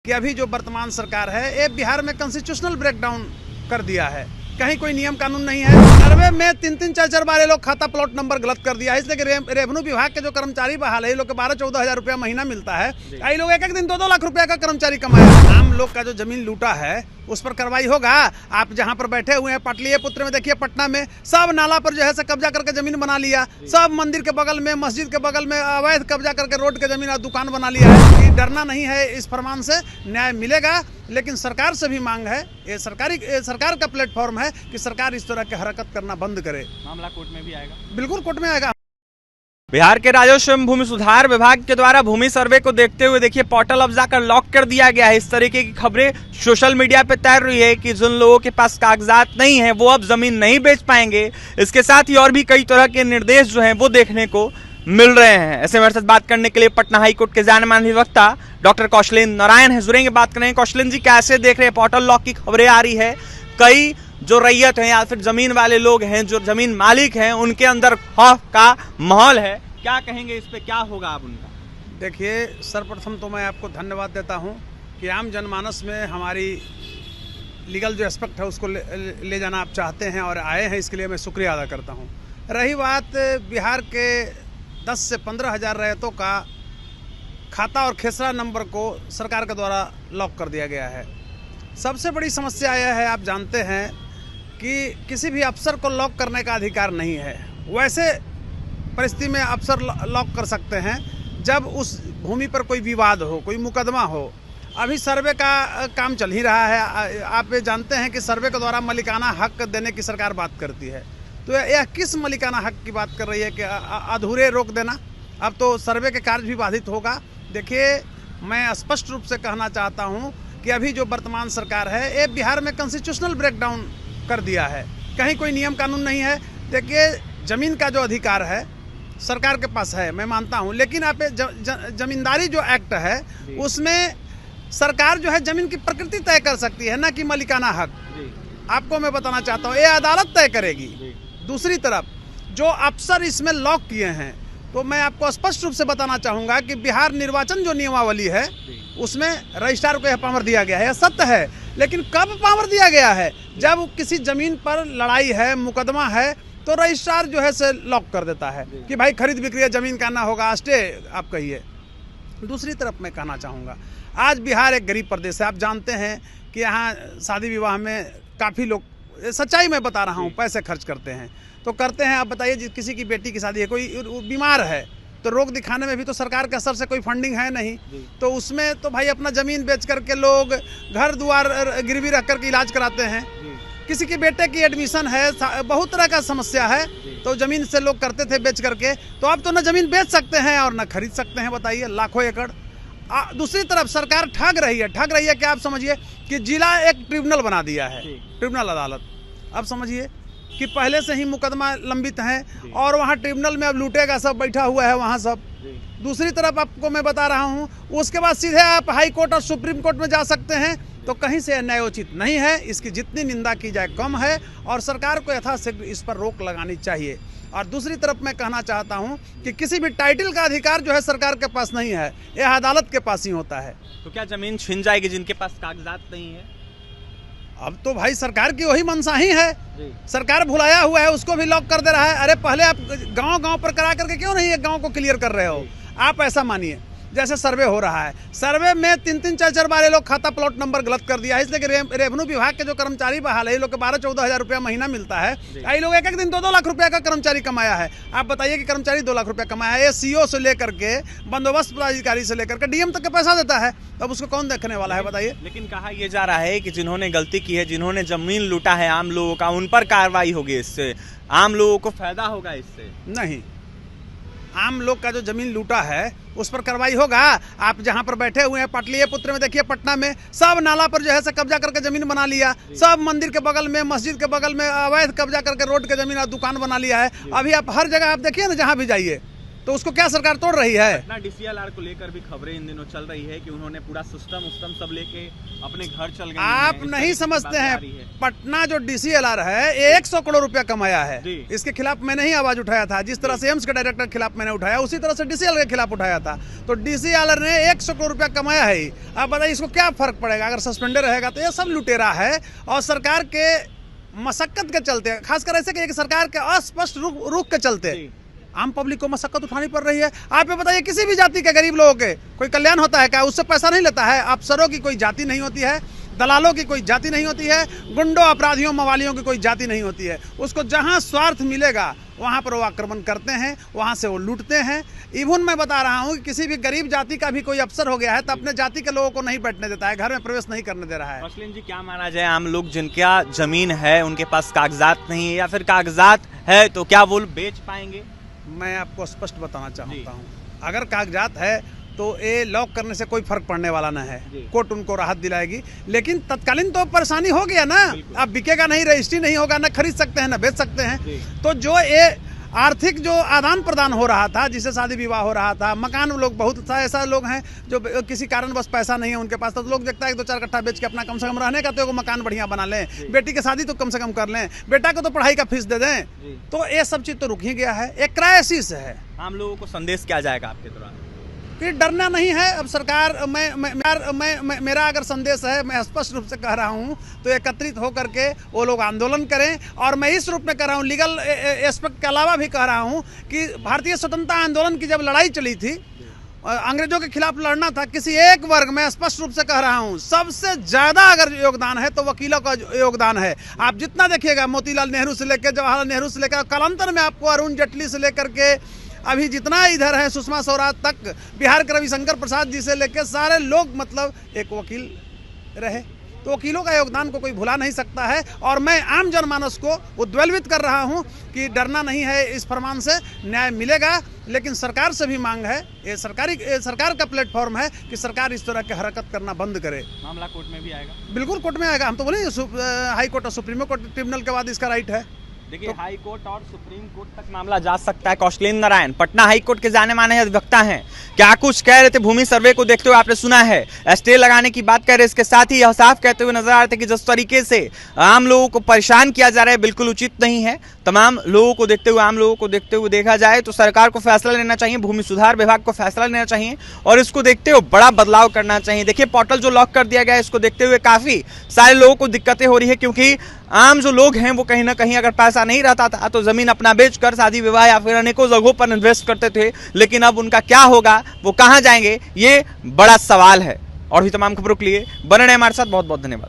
कि अभी जो वर्तमान सरकार है ये बिहार में कॉन्स्टिट्यूशनल ब्रेकडाउन कर दिया है। कहीं कोई नियम कानून नहीं है। सर्वे में 3-3, 4-4 बार ये लोग खाता प्लॉट नंबर गलत कर दिया है। इसलिए कि रेवेन्यू विभाग के जो कर्मचारी बहाल है ये लोग के 12-14 हज़ार रुपया महीना मिलता है। ये लोग एक दिन 2-2 लाख रुपया का कर्मचारी कमाया। आम लोग का जो जमीन लूटा है उस पर कार्रवाई होगा। आप जहां पर बैठे हुए हैं पाटलिपुत्र में देखिए, पटना में सब नाला पर जो है से कब्जा करके जमीन बना लिया। सब मंदिर के बगल में, मस्जिद के बगल में अवैध कब्जा करके रोड के जमीन और दुकान बना लिया है। कि डरना नहीं है, इस फरमान से न्याय मिलेगा। लेकिन सरकार से भी मांग है, ये सरकार का प्लेटफॉर्म है कि सरकार इस तरह की हरकत करना बंद करे। मामला कोर्ट में भी आएगा। बिल्कुल कोर्ट में आएगा। बिहार के राजस्व एवं भूमि सुधार विभाग के द्वारा भूमि सर्वे को देखते हुए देखिए पोर्टल अब जाकर लॉक कर दिया गया है। इस तरीके की खबरें सोशल मीडिया पे तैर रही है कि जिन लोगों के पास कागजात नहीं है वो अब जमीन नहीं बेच पाएंगे। इसके साथ ही और भी कई तरह के निर्देश जो हैं वो देखने को मिल रहे हैं। ऐसे मेरे साथ बात करने के लिए पटना हाईकोर्ट के जाने माने अधिवक्ता डॉक्टर कौशलेंद्र नारायण है, जुड़ेंगे, बात करेंगे। कौशलेंद्र जी, कैसे देख रहे हैं पोर्टल लॉक की खबरें आ रही है? कई जो रैयत हैं या फिर जमीन वाले लोग हैं, जो जमीन मालिक हैं, उनके अंदर खौफ का माहौल है, क्या कहेंगे इस पे, क्या होगा अब उनका? देखिए, सर्वप्रथम तो मैं आपको धन्यवाद देता हूं कि आम जनमानस में हमारी लीगल जो एस्पेक्ट है उसको ले जाना आप चाहते हैं और आए हैं, इसके लिए मैं शुक्रिया अदा करता हूं। रही बात बिहार के 10 से 15 हज़ार रैयतों का खाता और खेसरा नंबर को सरकार के द्वारा लॉक कर दिया गया है। सबसे बड़ी समस्या यह है, आप जानते हैं कि किसी भी अफसर को लॉक करने का अधिकार नहीं है। वैसे परिस्थिति में अफसर लॉक कर सकते हैं जब उस भूमि पर कोई विवाद हो, कोई मुकदमा हो। अभी सर्वे का काम चल ही रहा है। आप ये जानते हैं कि सर्वे के द्वारा मलिकाना हक देने की सरकार बात करती है। तो यह किस मलिकाना हक की बात कर रही है कि अधूरे रोक देना? अब तो सर्वे के कार्य भी बाधित होगा। देखिए, मैं स्पष्ट रूप से कहना चाहता हूं कि अभी जो वर्तमान सरकार है ये बिहार में कॉन्स्टिट्यूशनल ब्रेकडाउन कर दिया है। कहीं कोई नियम कानून नहीं है। देखिए, जमीन का जो अधिकार है सरकार के पास है, मैं मानता हूं, लेकिन आप जमींदारी जो एक्ट है उसमें सरकार जो है जमीन की प्रकृति तय कर सकती है, ना कि मलिकाना हक। आपको मैं बताना चाहता हूं, ये अदालत तय करेगी। दूसरी तरफ जो अफसर इसमें लॉक किए हैं, तो मैं आपको स्पष्ट रूप से बताना चाहूंगा कि बिहार निर्वाचन जो नियमावली है उसमें रजिस्ट्रार को यह पावर दिया गया है, यह सत्य है। लेकिन कब पावर दिया गया है? जब किसी जमीन पर लड़ाई है, मुकदमा है, तो रजिस्ट्रार जो है से लॉक कर देता है कि भाई खरीद बिक्री जमीन का ना होगा, स्टे आप कहिए। दूसरी तरफ मैं कहना चाहूँगा, आज बिहार एक गरीब प्रदेश है। आप जानते हैं कि यहाँ शादी विवाह में काफ़ी लोग, सच्चाई मैं बता रहा हूँ, पैसे खर्च करते हैं तो करते हैं। आप बताइए, किसी की बेटी की शादी है, कोई बीमार है, तो रोग दिखाने में भी तो सरकार के स्तर से कोई फंडिंग है नहीं। तो उसमें तो भाई अपना ज़मीन बेच करके लोग घर द्वार गिरवी रख करके इलाज कराते हैं। किसी के बेटे की एडमिशन है, बहुत तरह का समस्या है, तो ज़मीन से लोग करते थे बेच करके। तो अब तो ना ज़मीन बेच सकते हैं और ना खरीद सकते हैं, बताइए, लाखों एकड़। दूसरी तरफ सरकार ठग रही है कि आप समझिए कि जिला एक ट्रिब्यूनल बना दिया है, ट्रिब्यूनल अदालत। अब समझिए कि पहले से ही मुकदमा लंबित हैं और वहाँ ट्रिब्यूनल में अब लूटेगा सब बैठा हुआ है वहाँ सब। दूसरी तरफ आपको मैं बता रहा हूँ, उसके बाद सीधे आप हाई कोर्ट और सुप्रीम कोर्ट में जा सकते हैं। तो कहीं से न्यायोचित नहीं है। इसकी जितनी निंदा की जाए कम है और सरकार को यथाशीघ्र इस पर रोक लगानी चाहिए। और दूसरी तरफ मैं कहना चाहता हूं कि किसी भी टाइटल का अधिकार जो है सरकार के पास नहीं है, यह अदालत के पास ही होता है। तो क्या जमीन छिन जाएगी जिनके पास कागजात नहीं है? अब तो भाई सरकार की वही मंशा ही है। सरकार भुलाया हुआ है, उसको भी लॉक कर दे रहा है। अरे पहले आप गांव पर करा करके क्यों नहीं एक गांव को क्लियर कर रहे हो? आप ऐसा मानिए, जैसे सर्वे हो रहा है, सर्वे में 3-3, 4-4 बार ये लोग खाता प्लॉट नंबर गलत कर दिया है। इसलिए कि रेवेन्यू विभाग के जो कर्मचारी बहाल है ये लोग के 12-14 हज़ार रुपया महीना मिलता है। ये लोग एक दिन 2-2 लाख रुपया का कर्मचारी कमाया है। आप बताइए कि कर्मचारी 2 लाख रुपया कमाया है। ये सीओ से लेकर के बंदोबस्त पदाधिकारी से लेकर के डीएम तक का पैसा देता है, तब उसको कौन देखने वाला है, बताइए। लेकिन कहा यह जा रहा है कि जिन्होंने गलती की है, जिन्होंने जमीन लूटा है आम लोगों का, उन पर कार्रवाई होगी, इससे आम लोगों को फायदा होगा। इससे नहीं, आम लोग का जो जमीन लूटा है उस पर कार्रवाई होगा। आप जहां पर बैठे हुए हैं पाटलिपुत्र में देखिए, पटना में सब नाला पर जो है से कब्जा करके जमीन बना लिया। सब मंदिर के बगल में, मस्जिद के बगल में अवैध कब्जा करके रोड के जमीन और दुकान बना लिया है। अभी आप हर जगह आप देखिए ना, जहां भी जाइए तो उसको क्या सरकार तोड़ रही है? पटना डीसीएलआर को लेकर भी खबरें इन दिनों चल रही है कि उन्होंने पूरा सिस्टम सब लेके अपने घर चल गए। आप नहीं समझते हैं, पटना जो डीसीएलआर है 100 करोड़ रुपया कमाया है। इसके खिलाफ मैंने ही आवाज उठाया था, जिस तरह से एम्स के डायरेक्टर के खिलाफ मैंने उठाया, उसी तरह से डीसीएलआर के खिलाफ उठाया था। तो डीसीएलआर ने 100 करोड़ रुपया कमाया है। आप बताइए इसको क्या फर्क पड़ेगा? अगर सस्पेंडेड रहेगा तो ये सब लुटेरा है और सरकार के मशक्कत के चलते, खासकर ऐसे कि सरकार के अस्पष्ट रुख के चलते आम पब्लिक को मशक्कत उठानी पड़ रही है। आप ये बताइए किसी भी जाति के गरीब लोगों के कोई कल्याण होता है क्या? उससे पैसा नहीं लेता है। अफसरों की कोई जाति नहीं होती है, दलालों की कोई जाति नहीं होती है, गुंडों अपराधियों मवालियों की कोई जाति नहीं होती है। उसको जहां स्वार्थ मिलेगा वहां पर वो आक्रमण करते हैं, वहां से वो लूटते हैं। इवन मैं बता रहा हूं कि किसी भी गरीब जाति का भी कोई अफसर हो गया है तो अपने जाति के लोगों को नहीं बैठने देता है, घर में प्रवेश नहीं करने दे रहा है। कौशलेंद्र जी, क्या माना जाए, आम लोग जिनका जमीन है उनके पास कागजात नहीं है या फिर कागजात है तो क्या वो बेच पाएंगे? मैं आपको स्पष्ट बताना चाहता हूँ, अगर कागजात है तो ये लॉक करने से कोई फर्क पड़ने वाला ना है। कोर्ट उनको राहत दिलाएगी, लेकिन तत्कालीन तो परेशानी हो गया ना। अब बिकेगा नहीं, रजिस्ट्री नहीं होगा, ना खरीद सकते हैं ना बेच सकते हैं। तो जो ये आर्थिक जो आदान प्रदान हो रहा था, जिससे शादी विवाह हो रहा था, मकान, लोग बहुत ऐसा लोग हैं जो किसी कारण बस पैसा नहीं है उनके पास, तो लोग देखता है 2-4 कट्ठा बेच के अपना कम से कम रहने का तो मकान बढ़िया बना लें, बेटी की शादी तो कम से कम कर लें, बेटा को तो पढ़ाई का फीस दे दें। तो ये सब चीज तो रुक ही गया है, एक क्राइसिस है। आम लोगों को संदेश क्या जाएगा आपके द्वारा? कि डरना नहीं है। अब सरकार मेरा अगर संदेश है, मैं स्पष्ट रूप से कह रहा हूं, तो एकत्रित होकर के वो लोग आंदोलन करें। और मैं इस रूप में कह रहा हूं, लीगल एस्पेक्ट के अलावा भी कह रहा हूं कि भारतीय स्वतंत्रता आंदोलन की जब लड़ाई चली थी, अंग्रेजों के खिलाफ लड़ना था, किसी एक वर्ग में स्पष्ट रूप से कह रहा हूं सबसे ज्यादा अगर योगदान है तो वकीलों का योगदान है। आप जितना देखिएगा, मोतीलाल नेहरू से लेकर जवाहरलाल नेहरू से लेकर कालांतर में आपको अरुण जेटली से लेकर के अभी जितना इधर है सुषमा स्वराज तक, बिहार के रविशंकर प्रसाद जी से लेकर सारे लोग मतलब एक वकील रहे। तो वकीलों का योगदान को कोई भुला नहीं सकता है। और मैं आम जनमानस को उद्वेलित कर रहा हूं कि डरना नहीं है, इस फरमान से न्याय मिलेगा। लेकिन सरकार से भी मांग है, ये सरकार का प्लेटफॉर्म है कि सरकार इस तरह की हरकत करना बंद करे। मामला कोर्ट में भी आएगा? बिल्कुल कोर्ट में आएगा। हम तो बोले हाई कोर्ट और सुप्रीम कोर्ट ट्रिब्यूनल के बाद इसका राइट है। देखिए, हाई कोर्ट और सुप्रीम कोर्ट तक मामला जा सकता है। कौशलेंद्र नारायण पटना हाई कोर्ट के जाने माने अधिवक्ता हैं, क्या कुछ कह रहे थे भूमि सर्वे को देखते हुए आपने सुना है, स्टे लगाने की बात कर रहे, इसके साथ ही यह साफ कहते हुए नजर आ रहे थे कि जिस तरीके से आम लोगों को परेशान किया जा रहा है बिल्कुल उचित नहीं है। तमाम लोगों को देखते हुए, आम लोगों को देखते हुए देखा जाए तो सरकार को फैसला लेना चाहिए, भूमि सुधार विभाग को फैसला लेना चाहिए और इसको देखते हुए बड़ा बदलाव करना चाहिए। देखिए, पोर्टल जो लॉक कर दिया गया है, इसको देखते हुए काफी सारे लोगों को दिक्कतें हो रही है, क्योंकि आम जो लोग हैं वो कहीं ना कहीं अगर पैसा नहीं रहता था तो जमीन अपना बेचकर शादी विवाह या फिर अनेकों जगहों पर इन्वेस्ट करते थे, लेकिन अब उनका क्या होगा, वो कहां जाएंगे, ये बड़ा सवाल है। और भी तमाम खबरों के लिए बने रहें हमारे साथ। बहुत बहुत धन्यवाद।